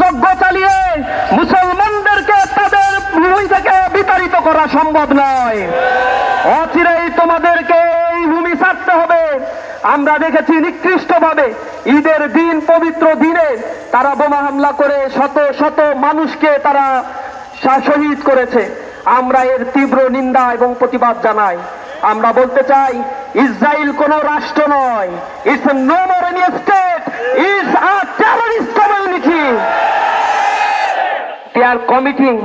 যজ্ঞ চালিয়ে মুসলমানদেরকে তাদের ভূমি থেকে বিতাড়িত করা সম্ভব নয়। অচিরেই তোমাদেরকে এই ভূমি ছাড়তে হবে। আমরা দেখেছি নিকৃষ্টভাবে ঈদের দিন, পবিত্র দিনে তারা বোমা হামলা করে শত শত মানুষকে তারা শহীদ করেছে। আমরা এর তীব্র নিন্দা এবং প্রতিবাদ জানাই। আমরা বলতে চাই, ইসরায়েল কোন রাষ্ট্র নয়। It's no more any state, it's a terrorist community. They are committing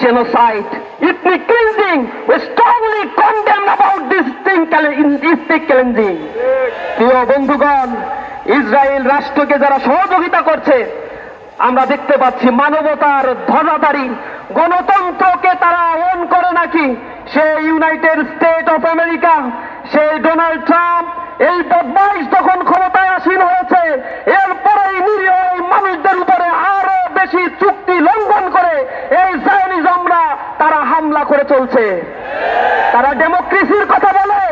genocide, ethnic cleansing. We strongly condemn about this thing, ethnic cleansing. প্রিয় বন্ধুগণ, ইসরায়েল রাষ্ট্রকে যারা সহযোগিতা করছে, আমরা দেখতে পাচ্ছি মানবতার ধ্বজাধারী গণতন্ত্রকে তারা ওন করে নাকি। সেই ইউনাইটেড স্টেট অফ আমেরিকা, সেই ডোনাল্ড ট্রাম্প, এই বদমাইশ যখন ক্ষমতায় আসীন হয়েছে, এরপরেই নিরীহ এই মানুষদের উপরে আরো বেশি চুক্তি লঙ্ঘন করে এই জায়নিজমরা তারা হামলা করে চলছে। তারা ডেমোক্রেসির কথা বলে,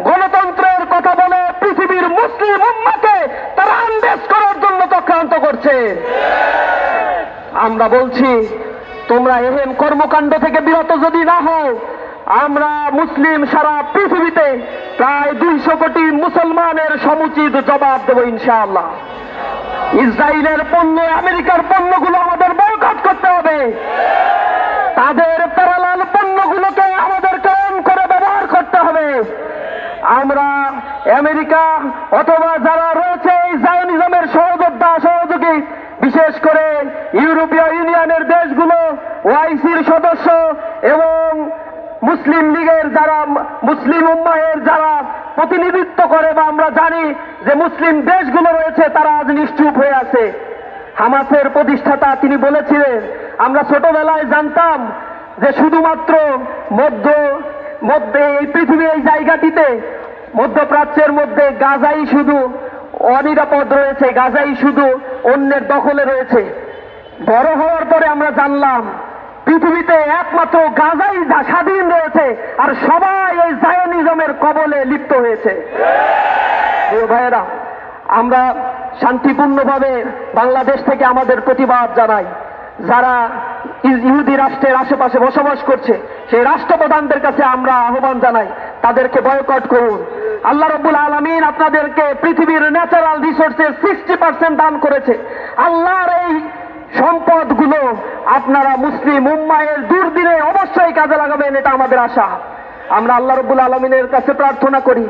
গণতন্ত্রের কথা বলে, পৃথিবীর মুসলিম উম্মাহকে তারা আন্দেশ করার জন্য চক্রান্ত করছে। আমরা বলছি, তোমরা এহেন কর্মকাণ্ড থেকে বিরত যদি না হও, আমরা মুসলিম সারা পৃথিবীতে প্রায় 200 কোটি মুসলমানের সমুচিত জবাব দেব ইনশাআল্লাহ। ইসরায়েলের পণ্য, আমেরিকার পণ্যগুলো আমাদের বয়কট করতে হবে। তাদের প্যারালাল পণ্যগুলোকে আমাদের কেমন করে ব্যবহার করতে হবে। আমরা আমেরিকা অথবা যারা রয়েছে এই জায়নিজমের সহযোদ্ধা, সহযোগী, বিশেষ করে ইউরোপীয় ইউনিয়নের দেশগুলো, ওআইসির সদস্য এবং মুসলিম লীগের যারা, মুসলিম উম্মাহের যারা প্রতিনিধিত্ব করে, বা আমরা জানি যে মুসলিম দেশগুলো রয়েছে, তারা আজ নিশ্চুপ হয়ে আছে। হামাসের প্রতিষ্ঠাতা তিনি বলেছিলেন, আমরা ছোটবেলায় জানতাম যে শুধুমাত্র মধ্যে এই পৃথিবীর এই জায়গাটিতে, মধ্যপ্রাচ্যের মধ্যে গাজাই শুধু অনিরাপদ রয়েছে, গাজাই শুধু অন্যের দখলে রয়েছে। বড় হওয়ার পরে আমরা জানলাম পৃথিবীতে একমাত্র গাজাই স্বাধীন রয়েছে, আর সবাই এই জায়নিজমের কবলে লিপ্ত হয়েছে। প্রিয় ভাইয়েরা, আমরা শান্তিপূর্ণভাবে বাংলাদেশ থেকে আমাদের প্রতিবাদ জানাই। যারা ইহুদি রাষ্ট্রের আশেপাশে বসবাস করছে, সেই রাষ্ট্রপ্রধানদের কাছে আমরা আহ্বান জানাই, তাদেরকে বয়কট করুন। আল্লাহ রাব্বুল আলামিন আপনাদেরকে পৃথিবীর ন্যাচারাল রিসোর্সের 60% দান করেছে। আল্লাহর এই সম্পদগুলো আপনারা মুসলিম উম্মাহের দুর্দিনে অবশ্যই কাজে লাগাবেন, এটা আমাদের আশা। আমরা আল্লাহ রাব্বুল আলামিনের কাছে প্রার্থনা করি,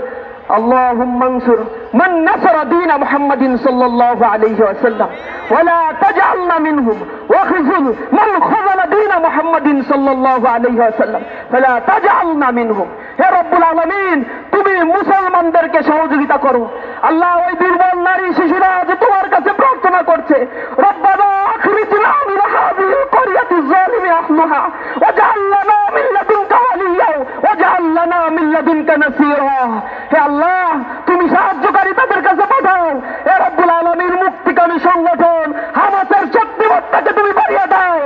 اللهم انصر من نصر دين محمد صلى الله عليه وسلم ولا تجعلنا منهم وخذل من خذل دين محمد صلى الله عليه وسلم فلا تجعلنا منهم। হে রব্বুল আলামিন, তুমি মুসলমানদেরকে সহযোগিতা করো। আল্লাহ, ওই দুর্বল নারী শিশুরা যে তোমার কাছে প্রার্থনা করছে, রব্বানা আখরিজনা মিন হাযিহিল ক্বরিয়াতি যালিমি আহলুহা ওয়াজআল লানা মিন লাদুনকা ওয়ালিয়্যা ওয়াজআল লানা মিন লাদুনকা নাসীরা। হে আল্লাহ, তুমি সাহায্যকারী তাদের কাছে পাঠাও। হে রব্বুল আলামিন, মুক্তিকামী সংগঠন হামাসের শক্তিমত্তাকে তুমি বাড়িয়ে দাও।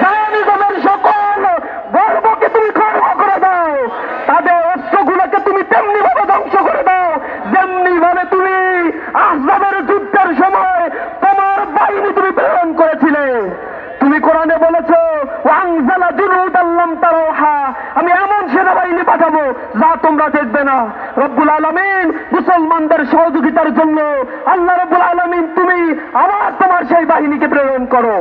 জায়নিজমের সকল গর্বকে তুমি খর্ব করে দাও। তাদের অস্ত্রগুলোকে তুমি তেমনি ভাবে ধ্বংস করে দাও যেমনি ভাবে তুমি আহজাবের যুদ্ধের সময় তোমার বাহিনী তুমি প্রেরণ করেছিলে। তুমি কোরআনে বলেছো, ওয়ানজালা জুনুদান লাম তারাহা, আমি এমন সেনাবাহিনী পাঠাবো যা তোমরা দেখবে না। রব্বুল আলামিন, মুসলমানদের সহযোগিতার জন্য আল্লাহ রব্বুল আলামিন তুমি আবার তোমার সেই বাহিনীকে প্রেরণ করো।